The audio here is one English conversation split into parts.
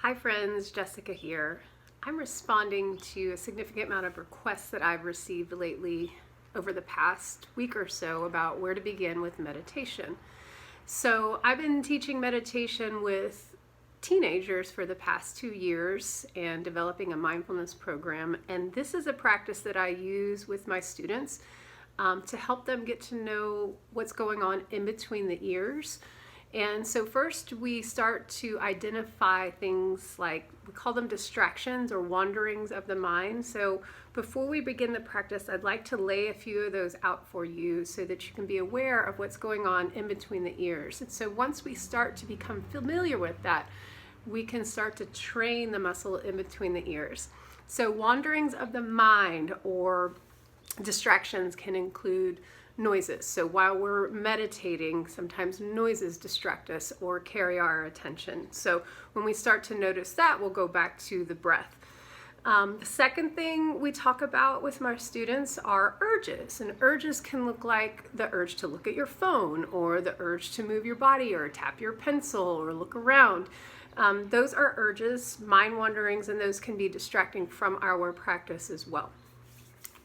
Hi friends, Jessica here. I'm responding to a significant amount of requests that I've received lately over the past week or so about where to begin with meditation. So I've been teaching meditation with teenagers for the past 2 years and developing a mindfulness program. And this is a practice that I use with my students to help them get to know what's going on in between the ears. And so first we start to identify things like, we call them distractions or wanderings of the mind. So before we begin the practice, I'd like to lay a few of those out for you so that you can be aware of what's going on in between the ears. And so once we start to become familiar with that, we can start to train the muscle in between the ears. So wanderings of the mind or distractions can include noises. So while we're meditating, sometimes noises distract us or carry our attention. So when we start to notice that, we'll go back to the breath. The second thing we talk about with my students are urges. And urges can look like the urge to look at your phone or the urge to move your body or tap your pencil or look around. Those are urges, mind wanderings, and those can be distracting from our practice as well.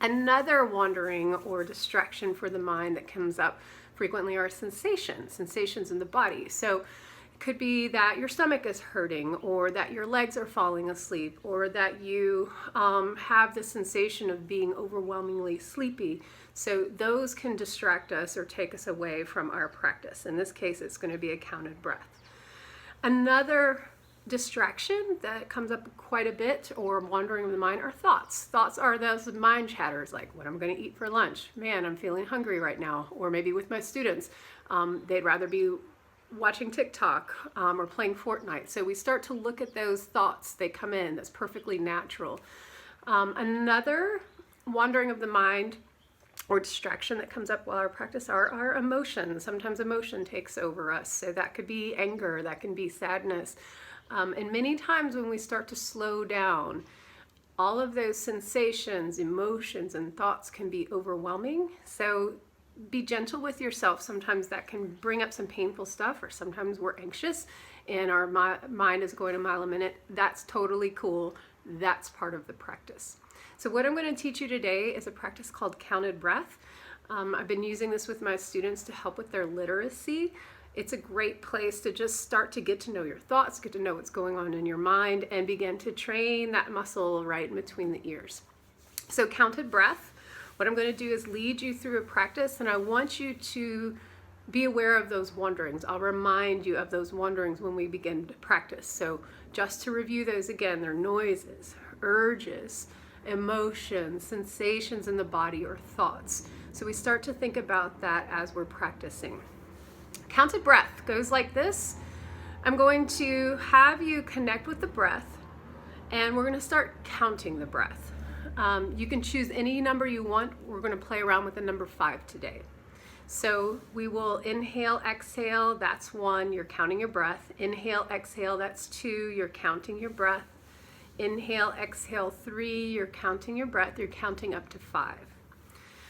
Another wandering or distraction for the mind that comes up frequently are sensations in the body. So it could be that your stomach is hurting, or that your legs are falling asleep, or that you have the sensation of being overwhelmingly sleepy. So those can distract us or take us away from our practice. In this case, it's going to be a counted breath. Another distraction that comes up quite a bit or wandering of the mind are thoughts. Thoughts are those mind chatters like, what I'm going to eat for lunch. Man, I'm feeling hungry right now. Or maybe with my students, they'd rather be watching TikTok or playing Fortnite. So we start to look at those thoughts. They come in. That's perfectly natural. Another wandering of the mind or distraction that comes up while our practice are our emotions. Sometimes emotion takes over us. So that could be anger, that can be sadness. And many times when we start to slow down, all of those sensations, emotions, and thoughts can be overwhelming. So be gentle with yourself. Sometimes that can bring up some painful stuff, or sometimes we're anxious and our mind is going a mile a minute. That's totally cool. That's part of the practice. So what I'm going to teach you today is a practice called counted breath. I've been using this with my students to help with their literacy. It's a great place to just start to get to know your thoughts, get to know what's going on in your mind, and begin to train that muscle right in between the ears. So counted breath, what I'm going to do is lead you through a practice, and I want you to be aware of those wanderings. I'll remind you of those wanderings when we begin to practice. So just to review those again, they're noises, urges, emotions, sensations in the body, or thoughts. So we start to think about that as we're practicing. Counted breath goes like this. I'm going to have you connect with the breath, and we're going to start counting the breath. You can choose any number you want. We're going to play around with the number 5 today. So we will inhale, exhale, that's 1, you're counting your breath. Inhale, exhale, that's 2, you're counting your breath. Inhale, exhale, 3, you're counting your breath, you're counting up to 5.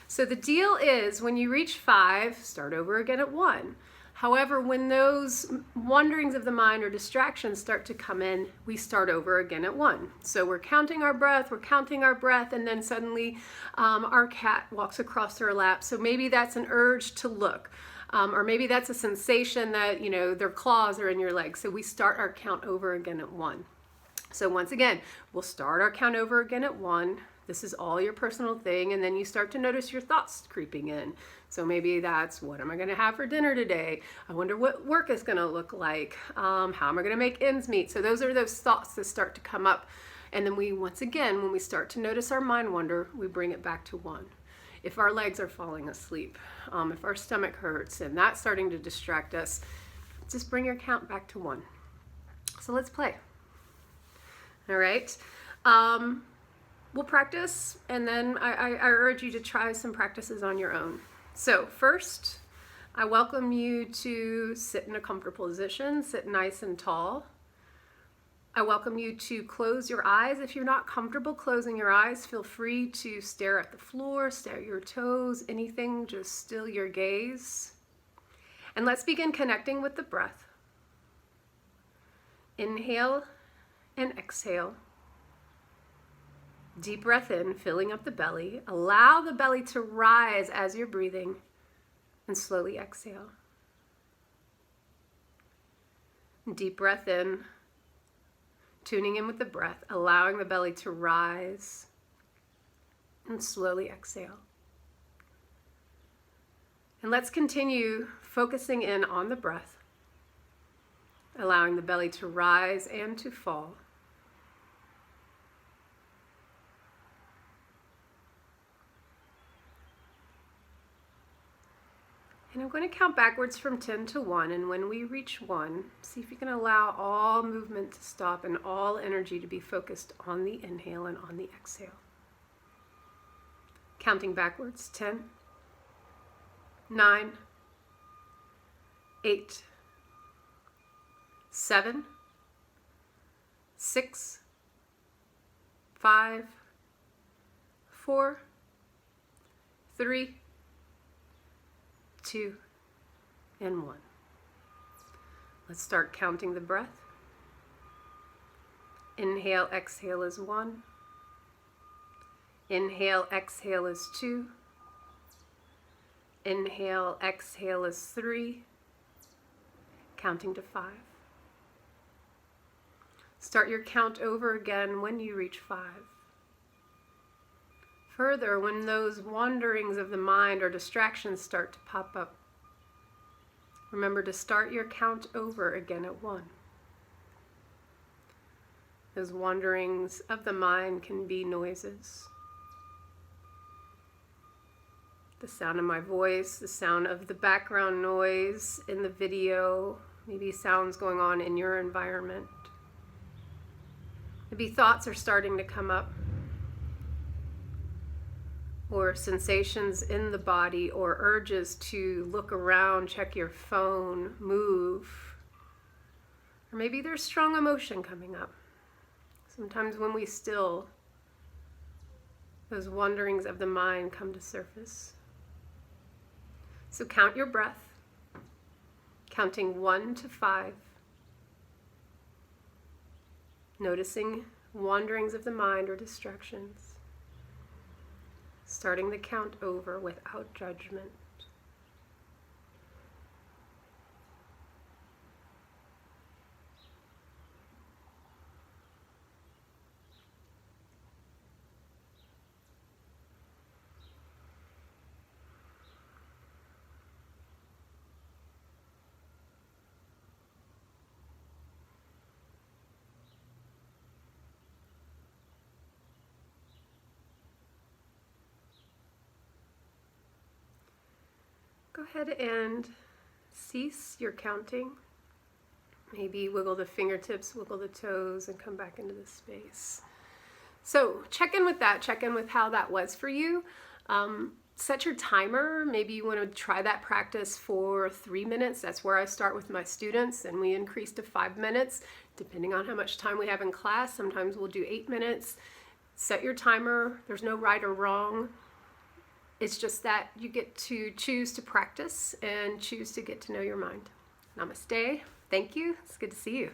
So the deal is when you reach 5, start over again at 1. However, when those wanderings of the mind or distractions start to come in, we start over again at 1. So we're counting our breath, and then suddenly our cat walks across her lap. So maybe that's an urge to look, or maybe that's a sensation that, their claws are in your leg. So we start our count over again at 1. So once again, we'll start our count over again at 1. This is all your personal thing, and then you start to notice your thoughts creeping in. So maybe that's, what am I going to have for dinner today? I wonder what work is going to look like. How am I going to make ends meet? So those are those thoughts that start to come up. And then once again, when we start to notice our mind wander, we bring it back to 1. If our legs are falling asleep, if our stomach hurts and that's starting to distract us, just bring your count back to 1. So let's play. All right. We'll practice, and then I urge you to try some practices on your own. So first, I welcome you to sit in a comfortable position, sit nice and tall. I welcome you to close your eyes. If you're not comfortable closing your eyes, feel free to stare at the floor, stare at your toes, anything, just still your gaze. And let's begin connecting with the breath. Inhale and exhale. Deep breath in, filling up the belly. Allow the belly to rise as you're breathing, and slowly exhale. Deep breath in, tuning in with the breath, allowing the belly to rise, and slowly exhale. And let's continue focusing in on the breath, allowing the belly to rise and to fall. And I'm going to count backwards from 10 to 1, and when we reach 1, see if you can allow all movement to stop and all energy to be focused on the inhale and on the exhale. Counting backwards, 10, 9, 8, 7, 6, 5, 4, 3, 2, and 1. Let's start counting the breath. Inhale, exhale is 1. Inhale, exhale is 2. Inhale, exhale is 3. Counting to 5. Start your count over again when you reach 5. Further, when those wanderings of the mind or distractions start to pop up, remember to start your count over again at 1. Those wanderings of the mind can be noises. The sound of my voice, the sound of the background noise in the video, maybe sounds going on in your environment. Maybe thoughts are starting to come up, or sensations in the body, or urges to look around, check your phone, move. Or maybe there's strong emotion coming up. Sometimes when we still, those wanderings of the mind come to surface. So count your breath, counting 1 to 5. Noticing wanderings of the mind or distractions. Starting the count over without judgment. Go ahead and cease your counting. Maybe wiggle the fingertips, wiggle the toes, and come back into the space. So check in with that. Check in with how that was for you. Set your timer. Maybe you want to try that practice for 3 minutes. That's where I start with my students, and we increase to 5 minutes, depending on how much time we have in class. Sometimes we'll do 8 minutes. Set your timer. There's no right or wrong. It's just that you get to choose to practice and choose to get to know your mind. Namaste. Thank you. It's good to see you.